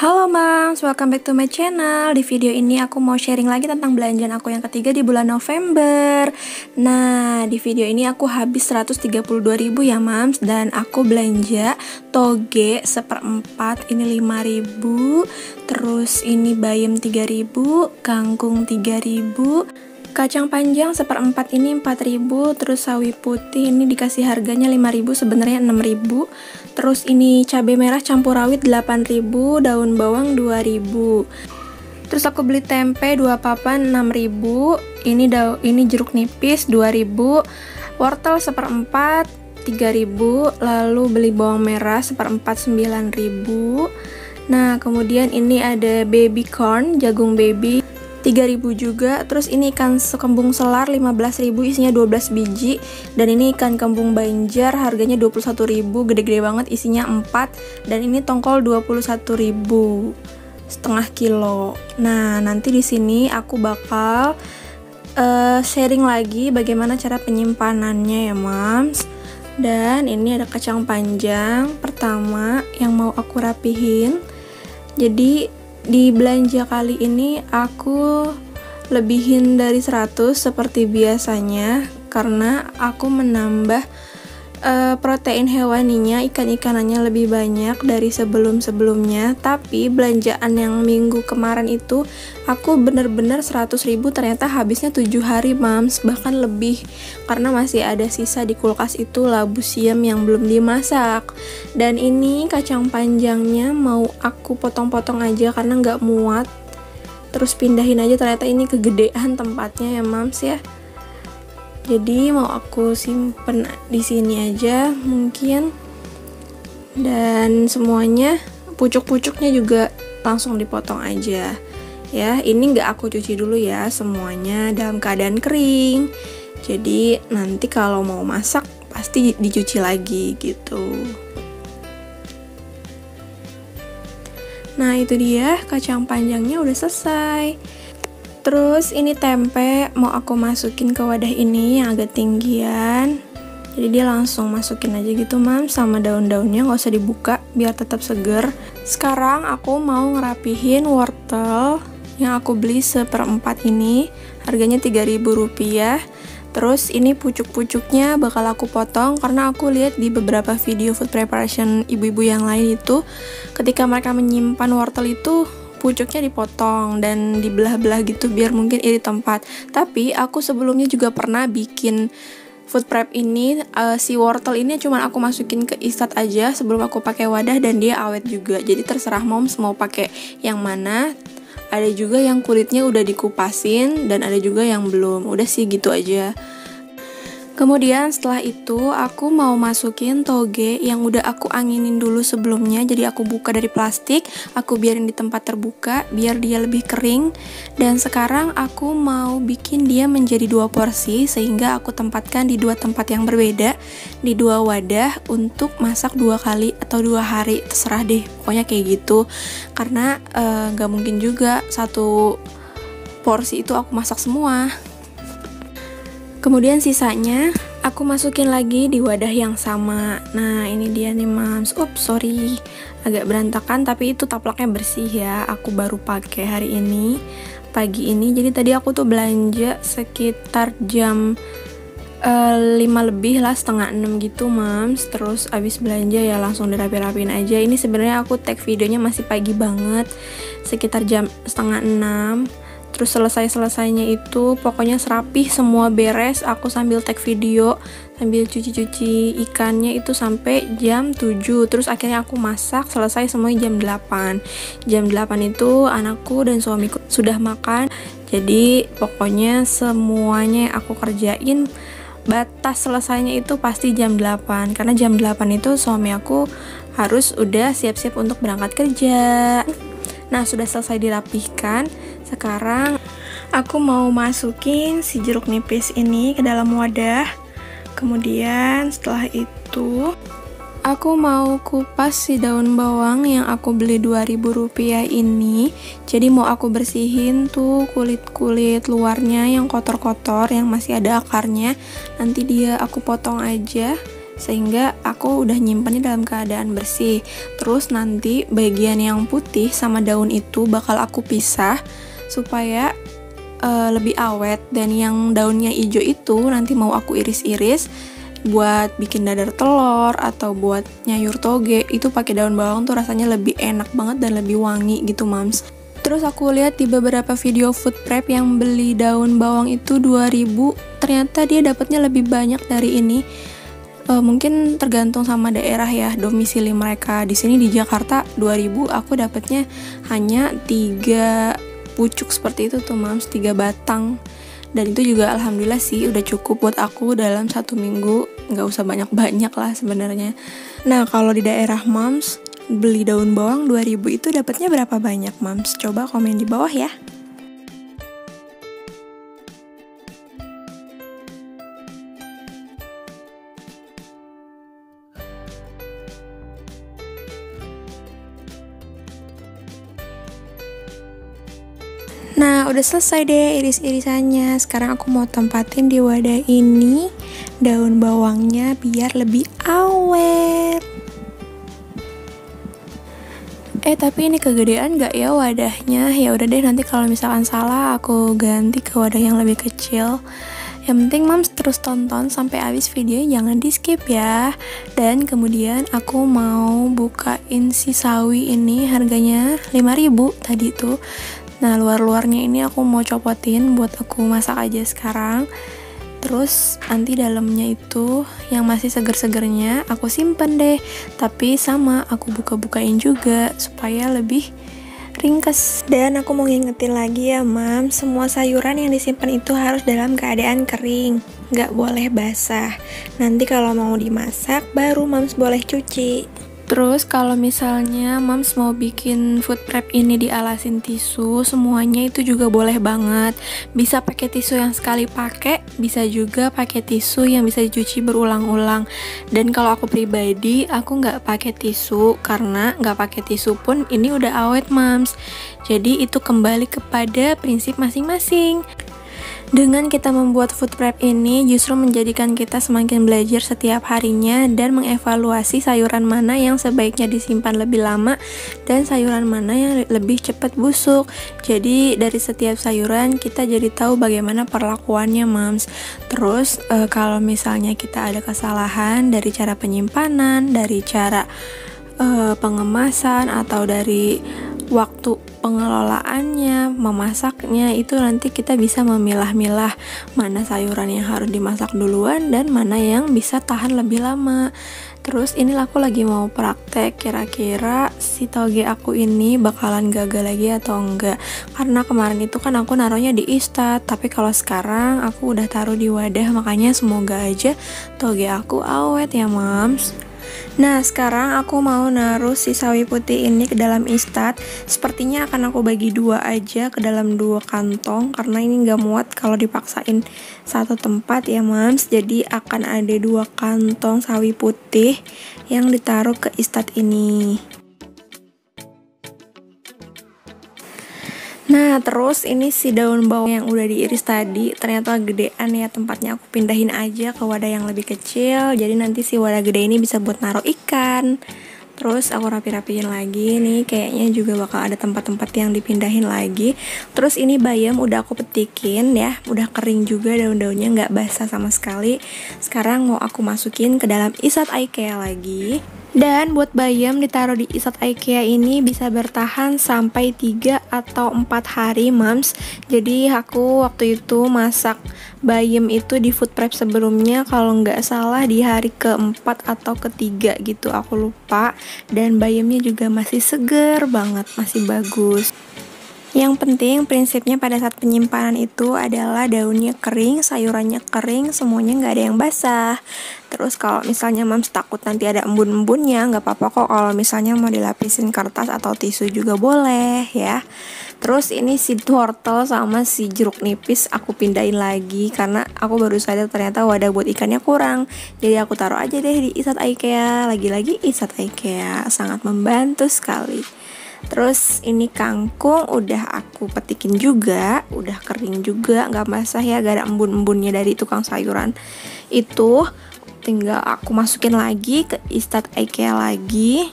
Halo Mams, welcome back to my channel. Di video ini aku mau sharing lagi tentang belanjaan aku yang ketiga di bulan November. Nah, di video ini aku habis 132.000 ya Mams. Dan aku belanja toge seperempat, ini 5.000. Terus ini bayam 3.000, kangkung 3.000, kacang panjang seperempat ini 4.000, terus sawi putih ini dikasih harganya 5.000, sebenarnya 6.000. Terus ini cabai merah campur rawit 8.000, daun bawang 2.000. Terus aku beli tempe 2 papan 6.000. Ini jeruk nipis 2.000, wortel seperempat 3.000, lalu beli bawang merah seperempat 9.000. Nah, kemudian ini ada baby corn, jagung baby 3.000 juga. Terus ini ikan kembung selar 15.000, isinya 12 biji. Dan ini ikan kembung banjar harganya 21.000, gede-gede banget, isinya 4. Dan ini tongkol 21.000 setengah kilo. Nah, nanti di sini aku bakal sharing lagi bagaimana cara penyimpanannya ya Mams. Dan ini ada kacang panjang pertama yang mau aku rapihin. Jadi di belanja kali ini aku lebihin dari 100 seperti biasanya karena aku menambah protein hewaninya, ikan-ikanannya lebih banyak dari sebelum-sebelumnya. Tapi belanjaan yang minggu kemarin itu aku bener-bener 100.000, ternyata habisnya 7 hari Mams, bahkan lebih, karena masih ada sisa di kulkas itu labu siam yang belum dimasak. Dan ini kacang panjangnya mau aku potong-potong aja karena nggak muat, terus pindahin aja, ternyata ini kegedean tempatnya ya Mams ya. Jadi mau aku simpen di sini aja mungkin. Dan semuanya pucuk-pucuknya juga langsung dipotong aja. Ya, ini nggak aku cuci dulu ya, semuanya dalam keadaan kering. Jadi nanti kalau mau masak pasti dicuci lagi gitu. Nah, itu dia kacang panjangnya udah selesai. Terus ini tempe mau aku masukin ke wadah ini yang agak tinggian. Jadi dia langsung masukin aja gitu Mams, sama daun-daunnya nggak usah dibuka biar tetap seger. Sekarang aku mau ngerapihin wortel yang aku beli seperempat ini, harganya 3.000 rupiah. Terus ini pucuk-pucuknya bakal aku potong karena aku lihat di beberapa video food preparation ibu-ibu yang lain itu ketika mereka menyimpan wortel itu pucuknya dipotong dan dibelah-belah gitu biar mungkin iri tempat. Tapi aku sebelumnya juga pernah bikin food prep ini, si wortel ini cuma aku masukin ke istat aja sebelum aku pakai wadah dan dia awet juga. Jadi terserah Moms mau pakai yang mana. Ada juga yang kulitnya udah dikupasin dan ada juga yang belum. Udah sih gitu aja. Kemudian setelah itu aku mau masukin toge yang udah aku anginin dulu sebelumnya. Jadi aku buka dari plastik, aku biarin di tempat terbuka biar dia lebih kering. Dan sekarang aku mau bikin dia menjadi 2 porsi sehingga aku tempatkan di 2 tempat yang berbeda, di 2 wadah untuk masak 2 kali atau 2 hari, terserah deh. Pokoknya kayak gitu. Karena gak mungkin juga 1 porsi itu aku masak semua. Kemudian sisanya aku masukin lagi di wadah yang sama. Nah, ini dia nih Mams. Sorry, agak berantakan tapi itu taplaknya bersih ya. Aku baru pakai hari ini, pagi ini. Jadi tadi aku tuh belanja sekitar jam 5 lebih lah, setengah 6 gitu Mams. Terus abis belanja ya langsung dirapi-rapin aja. Ini sebenarnya aku tag videonya masih pagi banget, sekitar jam setengah 6. Terus selesai-selesainya itu pokoknya serapih semua beres, aku sambil tag video, sambil cuci-cuci ikannya itu sampai jam 7. Terus akhirnya aku masak, selesai semuanya jam 8. Jam 8 itu anakku dan suamiku sudah makan. Jadi pokoknya semuanya aku kerjain, batas selesainya itu pasti jam 8. Karena jam 8 itu suami aku harus udah siap-siap untuk berangkat kerja. Nah, sudah selesai dirapihkan. Sekarang aku mau masukin si jeruk nipis ini ke dalam wadah. Kemudian setelah itu aku mau kupas si daun bawang yang aku beli 2.000 rupiah ini. Jadi mau aku bersihin tuh kulit-kulit luarnya yang kotor-kotor, yang masih ada akarnya. Nanti dia aku potong aja sehingga aku udah nyimpennya dalam keadaan bersih. Terus nanti bagian yang putih sama daun itu bakal aku pisah supaya lebih awet, dan yang daunnya hijau itu nanti mau aku iris-iris buat bikin dadar telur atau buat nyayur toge. Itu pakai daun bawang tuh rasanya lebih enak banget dan lebih wangi gitu mams. Terus aku lihat di beberapa video food prep yang beli daun bawang itu 2000, ternyata dia dapatnya lebih banyak dari ini. Mungkin tergantung sama daerah ya, domisili mereka. Di sini di Jakarta 2000 aku dapatnya hanya 3 pucuk seperti itu tuh mams, 3 batang. Dan itu juga alhamdulillah sih udah cukup buat aku dalam 1 minggu, nggak usah banyak-banyak lah sebenarnya. Nah kalau di daerah mams beli daun bawang 2000 itu dapatnya berapa banyak mams? Coba komen di bawah ya. Nah, udah selesai deh iris-irisannya. Sekarang aku mau tempatin di wadah ini daun bawangnya biar lebih awet. Tapi ini kegedean gak ya wadahnya? Ya udah deh, nanti kalau misalkan salah aku ganti ke wadah yang lebih kecil. Yang penting mams terus tonton sampai habis videonya, jangan di skip ya. Dan kemudian aku mau bukain si sawi ini, harganya 5.000 tadi tuh. Nah luar-luarnya ini aku mau copotin buat aku masak aja sekarang. Terus nanti dalamnya itu yang masih seger-segernya aku simpen deh. Tapi sama aku buka-bukain juga supaya lebih ringkes. Dan aku mau ngingetin lagi ya mam, semua sayuran yang disimpan itu harus dalam keadaan kering, nggak boleh basah. Nanti kalau mau dimasak baru mams boleh cuci. Terus kalau misalnya mams mau bikin food prep ini dialasin tisu, semuanya itu juga boleh banget. Bisa pakai tisu yang sekali pakai, bisa juga pakai tisu yang bisa dicuci berulang-ulang. Dan kalau aku pribadi, aku nggak pakai tisu karena nggak pakai tisu pun ini udah awet mams. Jadi itu kembali kepada prinsip masing-masing. Dengan kita membuat food prep ini justru menjadikan kita semakin belajar setiap harinya dan mengevaluasi sayuran mana yang sebaiknya disimpan lebih lama dan sayuran mana yang lebih cepat busuk. Jadi dari setiap sayuran kita jadi tahu bagaimana perlakuannya mams. Terus kalau misalnya kita ada kesalahan dari cara penyimpanan, dari cara pengemasan, atau dari waktu pengelolaannya, memasaknya, itu nanti kita bisa memilah-milah mana sayuran yang harus dimasak duluan dan mana yang bisa tahan lebih lama. Terus inilah aku lagi mau praktek kira-kira si toge aku ini bakalan gagal lagi atau enggak. Karena kemarin itu kan aku naruhnya di Instat, tapi kalau sekarang aku udah taruh di wadah, makanya semoga aja toge aku awet ya mams. Nah sekarang aku mau naruh si sawi putih ini ke dalam Instat. Sepertinya akan aku bagi 2 aja ke dalam 2 kantong karena ini gak muat kalau dipaksain satu tempat ya mams. Jadi akan ada 2 kantong sawi putih yang ditaruh ke Instat ini. Nah terus ini si daun bawang yang udah diiris tadi ternyata gedean ya tempatnya, aku pindahin aja ke wadah yang lebih kecil. Jadi nanti si wadah gede ini bisa buat naruh ikan. Terus aku rapi-rapiin lagi nih, kayaknya juga bakal ada tempat-tempat yang dipindahin lagi. Terus ini bayam udah aku petikin ya, udah kering juga daun-daunnya, nggak basah sama sekali. Sekarang mau aku masukin ke dalam Instat IKEA lagi. Dan buat bayam ditaruh di Instat IKEA ini bisa bertahan sampai 3 atau 4 hari mams. Jadi aku waktu itu masak bayam itu di food prep sebelumnya, kalau nggak salah di hari keempat atau ketiga gitu, aku lupa. Dan bayamnya juga masih seger banget, masih bagus. Yang penting prinsipnya pada saat penyimpanan itu adalah daunnya kering, sayurannya kering, semuanya nggak ada yang basah. Terus kalau misalnya mams takut nanti ada embun-embunnya, nggak apa-apa kok kalau misalnya mau dilapisin kertas atau tisu juga boleh ya. Terus ini si wortel sama si jeruk nipis aku pindahin lagi karena aku baru sadar ternyata wadah buat ikannya kurang. Jadi aku taruh aja deh di Instat IKEA. Lagi-lagi Instat IKEA sangat membantu sekali. Terus ini kangkung udah aku petikin juga, udah kering juga, nggak basah ya, gak ada embun-embunnya dari tukang sayuran itu. tinggal aku masukin lagi ke Instad IKEA lagi.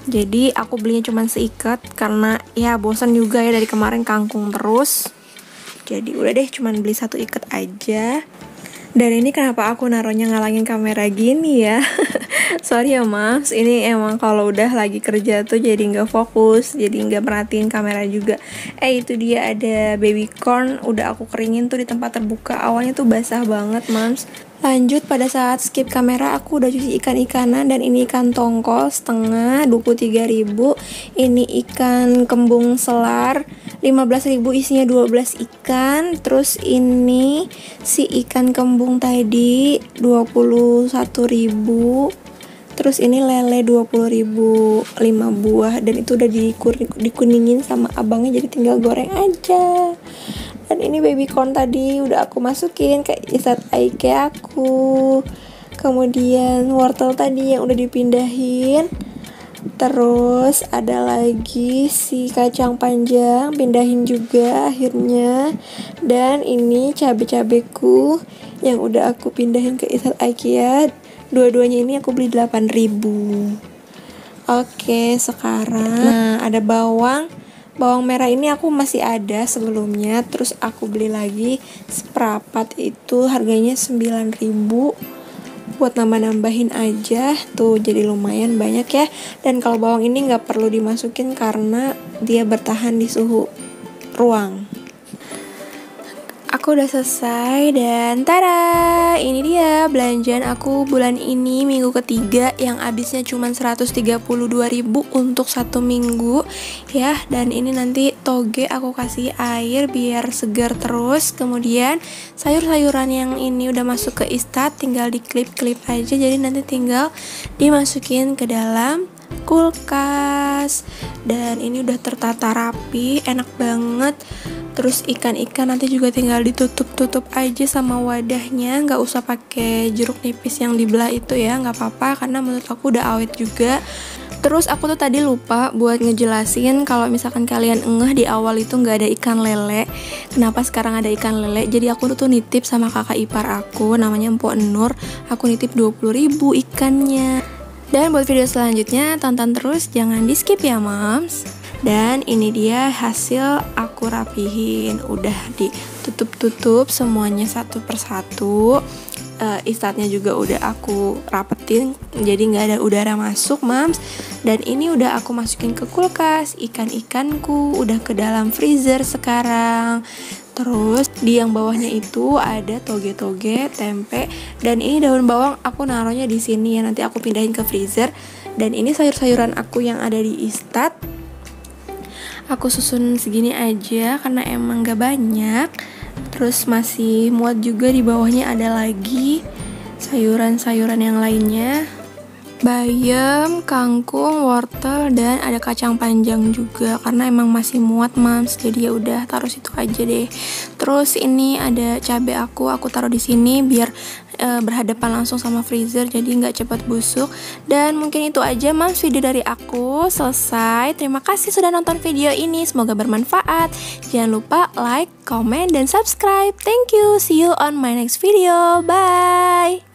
Jadi aku belinya cuma seikat karena ya bosan juga ya, dari kemarin kangkung terus. Jadi udah deh, cuman beli 1 ikat aja. Dan ini kenapa aku naruhnya ngalangin kamera gini ya. Sorry ya Mas, ini emang kalau udah lagi kerja tuh jadi nggak fokus, jadi nggak perhatiin kamera juga. Itu dia ada baby corn, udah aku keringin tuh di tempat terbuka. Awalnya tuh basah banget Mams. Lanjut, pada saat skip kamera aku udah cuci ikan-ikanan, dan ini ikan tongkol setengah 23.000, ini ikan kembung selar 15.000, isinya 12 ikan. Terus ini si ikan kembung tadi 21.000. Terus ini lele 20.000, 5 buah, dan itu udah dikuningin sama abangnya, jadi tinggal goreng aja. Dan ini baby corn tadi udah aku masukin ke Instad IKEA aku. Kemudian wortel tadi yang udah dipindahin. Terus ada lagi si kacang panjang, pindahin juga akhirnya. Dan ini cabai-cabeku yang udah aku pindahin ke Instad IKEA. Dua-duanya ini aku beli 8.000. Oke, sekarang ada bawang merah ini aku masih ada sebelumnya, terus aku beli lagi seperapat, itu harganya 9.000 buat nambah-nambahin aja tuh, jadi lumayan banyak ya. Dan kalau bawang ini nggak perlu dimasukin karena dia bertahan di suhu ruang. Aku udah selesai dan tada, ini dia belanjaan aku bulan ini, minggu ketiga, yang habisnya cuma 132.000 untuk 1 minggu ya. Dan ini nanti toge aku kasih air biar segar terus. Kemudian sayur-sayuran yang ini udah masuk ke Instad, tinggal diklip-klip aja, jadi nanti tinggal dimasukin ke dalam kulkas. Dan ini udah tertata rapi, enak banget. Terus ikan-ikan nanti juga tinggal ditutup-tutup aja sama wadahnya, nggak usah pakai jeruk nipis yang dibelah itu ya, nggak apa-apa karena menurut aku udah awet juga. Terus aku tuh tadi lupa buat ngejelasin kalau misalkan kalian ngeh di awal itu nggak ada ikan lele, kenapa sekarang ada ikan lele. Jadi aku tuh nitip sama kakak ipar aku, namanya Mpok Nur, aku nitip 20.000 ikannya. Dan buat video selanjutnya tonton terus, jangan di skip ya Mams. Dan ini dia hasil aku rapihin, udah ditutup-tutup semuanya satu persatu. Instadnya juga udah aku rapetin, jadi nggak ada udara masuk Mams. Dan ini udah aku masukin ke kulkas. Ikan-ikanku udah ke dalam freezer sekarang. Terus di yang bawahnya itu ada toge-toge, tempe, dan ini daun bawang aku naruhnya di sini ya, nanti aku pindahin ke freezer. Dan ini sayur-sayuran aku yang ada di Instad, aku susun segini aja karena emang gak banyak. Terus masih muat juga, di bawahnya ada lagi sayuran-sayuran yang lainnya, bayam, kangkung, wortel, dan ada kacang panjang juga karena emang masih muat Mams. Jadi ya udah taruh situ aja deh. Terus ini ada cabai aku taruh di sini biar berhadapan langsung sama freezer, jadi nggak cepat busuk. Dan mungkin itu aja Mams video dari aku, selesai. Terima kasih sudah nonton video ini, semoga bermanfaat. Jangan lupa like, comment, dan subscribe. Thank you, see you on my next video, bye.